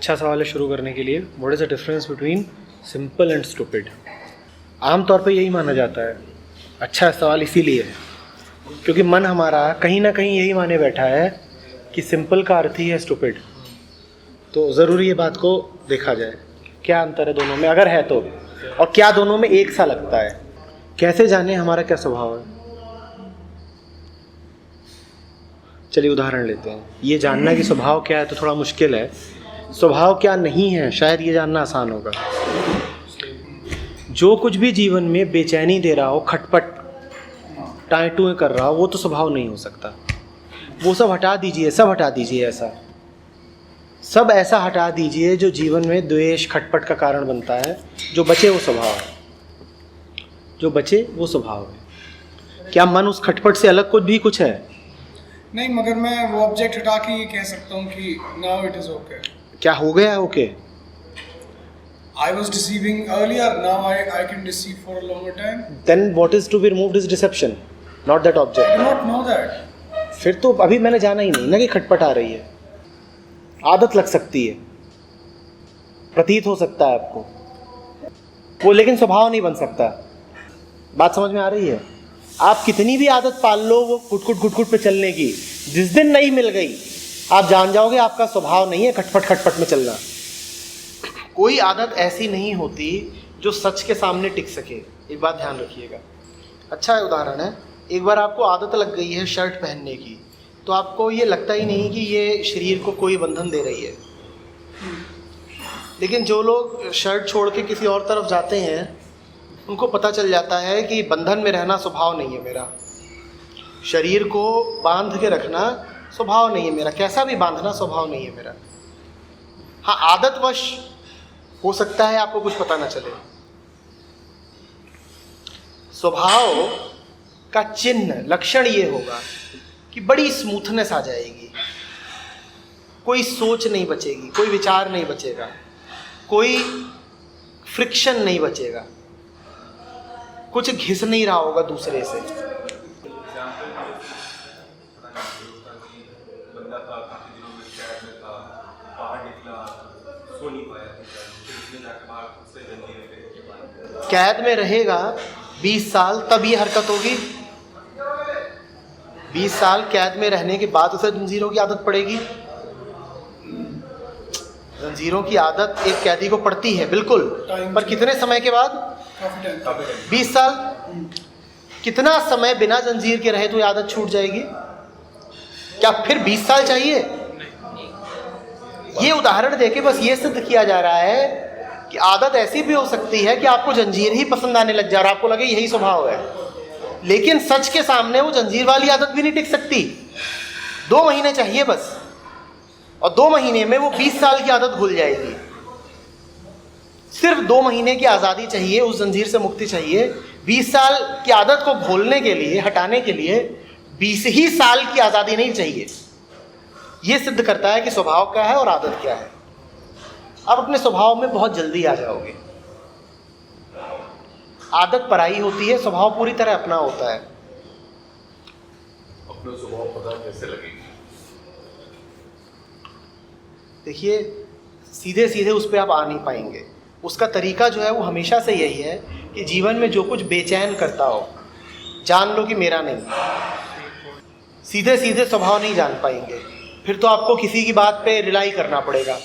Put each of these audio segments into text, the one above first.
अच्छा सवाल है शुरू करने के लिए। What is the difference between simple and stupid? आमतौर पे यही माना जाता है। अच्छा सवाल इसीलिए है क्योंकि मन हमारा कहीं ना कहीं यही माने बैठा है कि सिंपल का अर्थ ही है स्टूपिड। तो ज़रूरी ये बात को देखा जाए, क्या अंतर है दोनों में अगर है तो, और क्या दोनों में एक सा लगता है। कैसे जाने हमारा क्या स्वभाव है? चलिए उदाहरण लेते हैं। ये जानना कि स्वभाव क्या है तो थोड़ा मुश्किल है, स्वभाव क्या नहीं है शायद ये जानना आसान होगा। जो कुछ भी जीवन में बेचैनी दे रहा हो, खटपट टाएं टूएं कर रहा हो, वो तो स्वभाव नहीं हो सकता। वो सब हटा दीजिए, सब हटा दीजिए, ऐसा सब ऐसा हटा दीजिए जो जीवन में द्वेष खटपट का कारण बनता है। जो बचे वो स्वभाव है, जो बचे वो स्वभाव है। क्या मन उस खटपट से अलग कुछ भी कुछ है? नहीं, मगर मैं वो ऑब्जेक्ट हटा के ये कह सकता हूँ कि नाउ इट इज ओके। क्या हो गया है okay? I was deceiving earlier, now I can deceive for a longer time. Then what is to be removed is deception, not that I object. do not know that. फिर तो अभी मैंने जाना ही नहीं ना कि खटपट आ रही है। आदत लग सकती है, प्रतीत हो सकता है आपको वो, लेकिन स्वभाव नहीं बन सकता। बात समझ में आ रही है? आप कितनी भी आदत पाल लो वो घुट-घुट पे चलने की, जिस दिन नहीं मिल गई आप जान जाओगे आपका स्वभाव नहीं है खटपट खटपट में चलना। कोई आदत ऐसी नहीं होती जो सच के सामने टिक सके, एक बात ध्यान रखिएगा। अच्छा उदाहरण है, एक बार आपको आदत लग गई है शर्ट पहनने की, तो आपको ये लगता ही नहीं कि ये शरीर को कोई बंधन दे रही है। लेकिन जो लोग शर्ट छोड़ के किसी और तरफ जाते हैं उनको पता चल जाता है कि बंधन में रहना स्वभाव नहीं है मेरा, शरीर को बांध के रखना स्वभाव नहीं है मेरा, कैसा भी बांधना स्वभाव नहीं है मेरा। हाँ, आदतवश हो सकता है आपको कुछ पता ना चले। स्वभाव का चिन्ह लक्षण ये होगा कि बड़ी स्मूथनेस आ जाएगी, कोई सोच नहीं बचेगी, कोई विचार नहीं बचेगा, कोई फ्रिक्शन नहीं बचेगा, कुछ घिस नहीं रहा होगा दूसरे से। कैद में रहेगा 20 साल तब ये हरकत होगी। 20 साल कैद में रहने के बाद उसे जंजीरों की आदत पड़ेगी। जंजीरों की आदत एक कैदी को पड़ती है बिल्कुल, पर कितने समय के बाद? 20 साल। कितना समय बिना जंजीर के रहे तो ये आदत छूट जाएगी? क्या फिर 20 साल चाहिए? ये उदाहरण देके बस ये सिद्ध किया जा रहा है कि आदत ऐसी भी हो सकती है कि आपको जंजीर ही पसंद आने लग जाए और आपको लगे यही स्वभाव है, लेकिन सच के सामने वो जंजीर वाली आदत भी नहीं टिक सकती। 2 महीने चाहिए बस, और 2 महीने में वो 20 साल की आदत भूल जाएगी। सिर्फ 2 महीने की आज़ादी चाहिए, उस जंजीर से मुक्ति चाहिए। 20 साल की आदत को भूलने के लिए, हटाने के लिए 20 ही साल की आज़ादी नहीं चाहिए। ये सिद्ध करता है कि स्वभाव क्या है और आदत क्या है। आप अपने स्वभाव में बहुत जल्दी आ जाओगे। आदत पराई होती है, स्वभाव पूरी तरह अपना होता है। अपना स्वभाव पता कैसे लगेगी? देखिए, सीधे सीधे उस पर आप आ नहीं पाएंगे। उसका तरीका जो है वो हमेशा से यही है कि जीवन में जो कुछ बेचैन करता हो जान लो कि मेरा नहीं। सीधे सीधे स्वभाव नहीं जान पाएंगे, फिर तो आपको किसी की बात पे रिलाई करना पड़ेगा।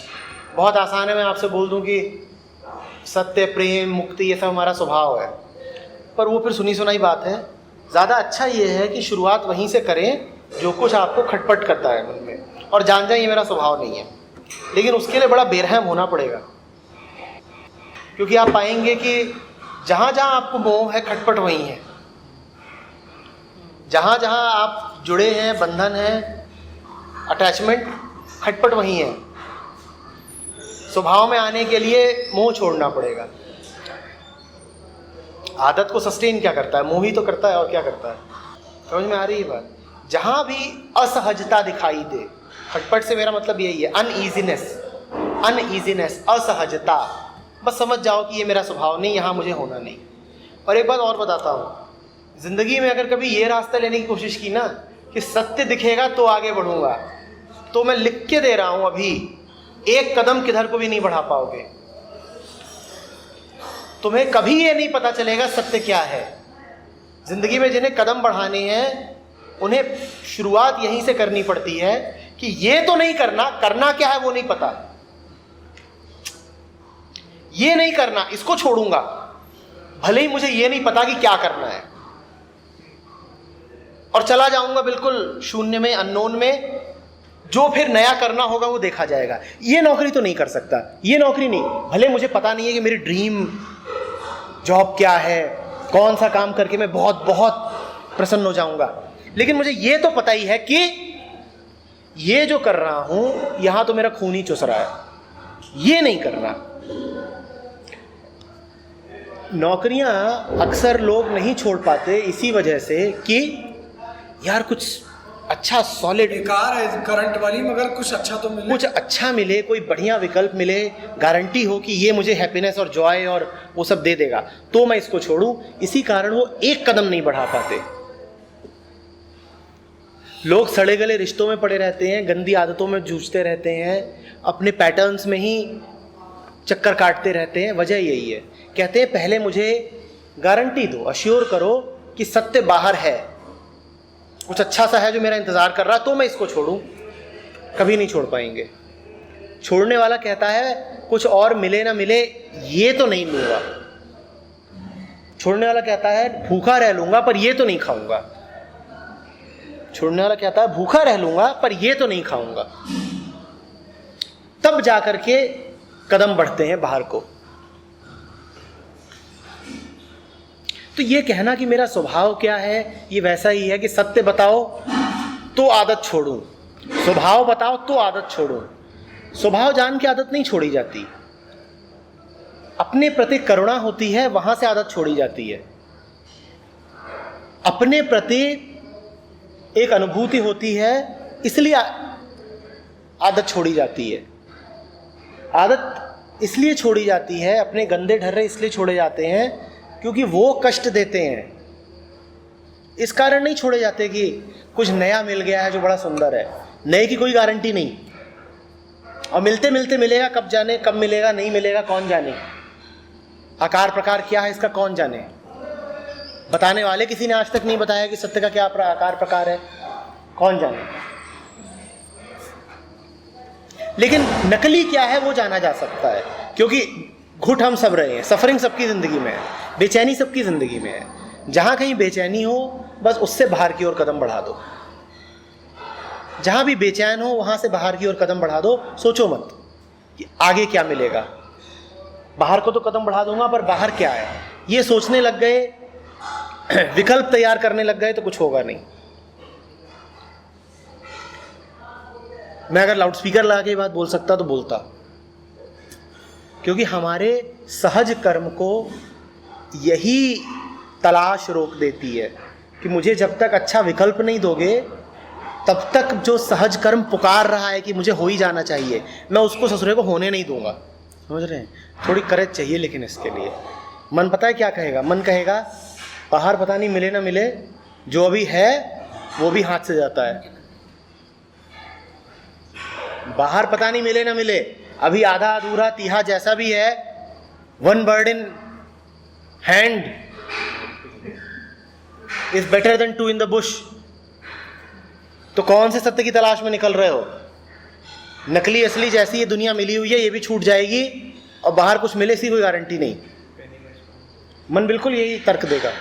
बहुत आसान है मैं आपसे बोल दूं कि सत्य, प्रेम, मुक्ति ये सब हमारा स्वभाव है, पर वो फिर सुनी सुनाई बात है। ज़्यादा अच्छा ये है कि शुरुआत वहीं से करें जो कुछ आपको खटपट करता है मन में, और जान जाए ये मेरा स्वभाव नहीं है। लेकिन उसके लिए बड़ा बेरहम होना पड़ेगा, क्योंकि आप पाएंगे कि जहाँ जहाँ आपको मोह है खटपट वहीं है। जहाँ जहाँ आप जुड़े हैं, बंधन है, अटैचमेंट, खटपट वहीं है। स्वभाव में आने के लिए मोह छोड़ना पड़ेगा। आदत को सस्टेन क्या करता है? मोह ही तो करता है, और क्या करता है? समझ में आ रही है बात? जहाँ भी असहजता दिखाई दे, खटपट से मेरा मतलब यही है, अनईजीनेस, असहजता, बस समझ जाओ कि ये मेरा स्वभाव नहीं, यहाँ मुझे होना नहीं। और एक बात और बताता हूँ, ज़िंदगी में अगर कभी ये रास्ता लेने की कोशिश की ना कि सत्य दिखेगा तो आगे बढ़ूँगा, तो मैं लिख के दे रहा हूँ अभी एक कदम किधर को भी नहीं बढ़ा पाओगे। तुम्हें कभी ये नहीं पता चलेगा सत्य क्या है। जिंदगी में जिन्हें कदम बढ़ाने हैं उन्हें शुरुआत यहीं से करनी पड़ती है कि ये तो नहीं करना, करना क्या है वो नहीं पता, ये नहीं करना, इसको छोड़ूंगा, भले ही मुझे ये नहीं पता कि क्या करना है, और चला जाऊंगा बिल्कुल शून्य में, अननोन में, जो फिर नया करना होगा वो देखा जाएगा। ये नौकरी तो नहीं कर सकता, ये नौकरी नहीं, भले मुझे पता नहीं है कि मेरी ड्रीम जॉब क्या है, कौन सा काम करके मैं बहुत बहुत प्रसन्न हो जाऊंगा, लेकिन मुझे ये तो पता ही है कि ये जो कर रहा हूं यहां तो मेरा खून ही चुस रहा है, ये नहीं करना। नौकरियां अक्सर लोग नहीं छोड़ पाते इसी वजह से कि यार कुछ अच्छा सॉलिड, बेकार है करंट वाली, मगर कुछ अच्छा तो मिले, कुछ अच्छा मिले, कोई बढ़िया विकल्प मिले, गारंटी हो कि ये मुझे हैप्पीनेस और जॉय और वो सब दे देगा, तो मैं इसको छोड़ूं। इसी कारण वो एक कदम नहीं बढ़ा पाते। लोग सड़े गले रिश्तों में पड़े रहते हैं, गंदी आदतों में जूझते रहते हैं, अपने पैटर्न्स में ही चक्कर काटते रहते हैं। वजह यही है, कहते हैं पहले मुझे गारंटी दो, अश्योर करो कि सत्य बाहर है, कुछ अच्छा सा है जो मेरा इंतज़ार कर रहा, तो मैं इसको छोड़ूं। कभी नहीं छोड़ पाएंगे। छोड़ने वाला कहता है कुछ और मिले ना मिले ये तो नहीं लूँगा। छोड़ने वाला कहता है भूखा रह लूँगा पर ये तो नहीं खाऊंगा। छोड़ने वाला कहता है भूखा रह लूँगा पर ये तो नहीं खाऊंगा। तब जा कर के कदम बढ़ते हैं बाहर को। तो ये कहना कि मेरा स्वभाव क्या है, ये वैसा ही है कि सत्य बताओ तो आदत छोड़ूं, स्वभाव बताओ तो आदत छोड़ूं। स्वभाव जान की आदत नहीं छोड़ी जाती, अपने प्रति करुणा होती है वहां से आदत छोड़ी जाती है। अपने प्रति एक अनुभूति होती है इसलिए आदत छोड़ी जाती है। आदत इसलिए छोड़ी जाती है, अपने गंदे ढर्रे इसलिए छोड़े जाते हैं क्योंकि वो कष्ट देते हैं। इस कारण नहीं छोड़े जाते कि कुछ नया मिल गया है जो बड़ा सुंदर है। नए की कोई गारंटी नहीं, और मिलते मिलते मिलेगा, कब जाने, कब मिलेगा नहीं मिलेगा कौन जाने, आकार प्रकार क्या है इसका कौन जाने। बताने वाले किसी ने आज तक नहीं बताया कि सत्य का क्या आकार प्रकार है, कौन जाने। लेकिन नकली क्या है वो जाना जा सकता है, क्योंकि घुट हम सब रहे हैं, सफरिंग सबकी ज़िंदगी में है, बेचैनी सबकी ज़िंदगी में है। जहाँ कहीं बेचैनी हो बस उससे बाहर की ओर कदम बढ़ा दो। जहाँ भी बेचैन हो वहाँ से बाहर की ओर कदम बढ़ा दो। सोचो मत कि आगे क्या मिलेगा, बाहर को तो कदम बढ़ा दूंगा पर बाहर क्या है, ये सोचने लग गए, विकल्प तैयार करने लग गए तो कुछ होगा नहीं। मैं अगर लाउडस्पीकर लगा के बात बोल सकता तो बोलता, क्योंकि हमारे सहज कर्म को यही तलाश रोक देती है कि मुझे जब तक अच्छा विकल्प नहीं दोगे तब तक जो सहज कर्म पुकार रहा है कि मुझे हो ही जाना चाहिए, मैं उसको ससुरे को होने नहीं दूंगा। समझ रहे हैं? थोड़ी करेज चाहिए। लेकिन इसके लिए मन पता है क्या कहेगा? मन कहेगा बाहर पता नहीं मिले ना मिले, जो अभी है वो भी हाथ से जाता है। बाहर पता नहीं मिले ना मिले, अभी आधा अधूरा तीहा जैसा भी है, one bird in hand is better than two in the bush. तो कौन से सत्य की तलाश में निकल रहे हो? नकली असली जैसी ये दुनिया मिली हुई है ये भी छूट जाएगी, और बाहर कुछ मिले सी कोई गारंटी नहीं। मन बिल्कुल यही तर्क देगा।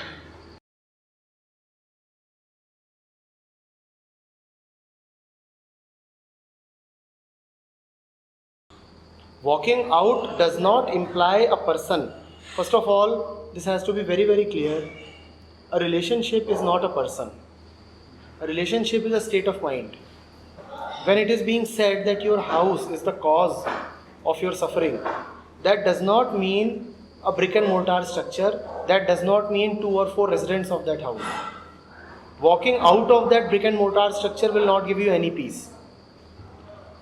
Walking out does not imply a person. First of all, this has to be very, very clear. A relationship is not a person. A relationship is a state of mind. When it is being said that your house is the cause of your suffering, that does not mean a brick and mortar structure. That does not mean 2 or 4 residents of that house. Walking out of that brick and mortar structure will not give you any peace.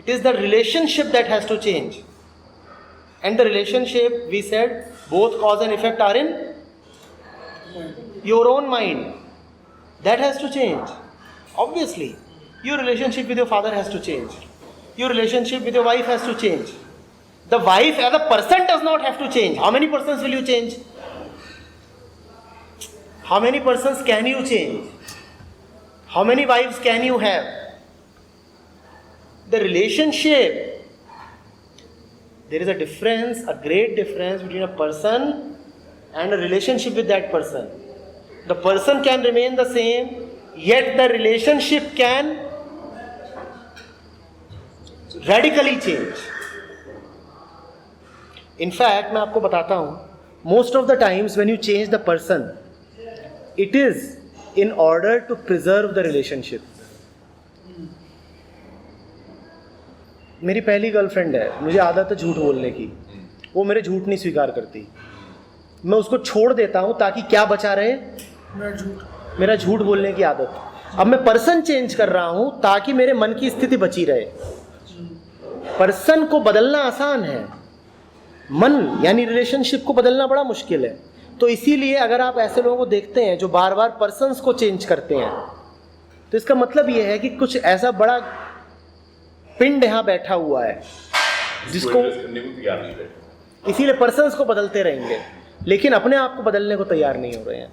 It is the relationship that has to change. And the relationship, we said, both cause and effect are in your own mind. That has to change. Obviously, your relationship with your father has to change. your relationship with your wife has to change. The wife as a person does not have to change. How many persons will you change? How many persons can you change? How many wives can you have? The relationship, there is a difference, a great difference between a person and a relationship with that person. The person can remain the same, yet the relationship can radically change. In fact, मैं आपको बताता हूँ, most of the times when you change the person, it is in order to preserve the relationship. मेरी पहली girlfriend है, मुझे आदत है झूठ बोलने की, वो मेरे झूठ नहीं स्वीकार करती, मैं उसको छोड़ देता हूँ ताकि क्या बचा रहे, मेरा झूठ बोलने की आदत. अब मैं पर्सन चेंज कर रहा हूँ ताकि मेरे मन की स्थिति बची रहे. पर्सन को बदलना आसान है, मन यानी रिलेशनशिप को बदलना बड़ा मुश्किल है. तो इसीलिए अगर आप ऐसे लोगों को देखते हैं जो बार बार पर्सन्स को चेंज करते हैं, तो इसका मतलब ये है कि कुछ ऐसा बड़ा पिंड यहाँ बैठा हुआ है जिसको, इसीलिए पर्सन्स को बदलते रहेंगे लेकिन अपने आप को बदलने को तैयार नहीं हो रहे हैं.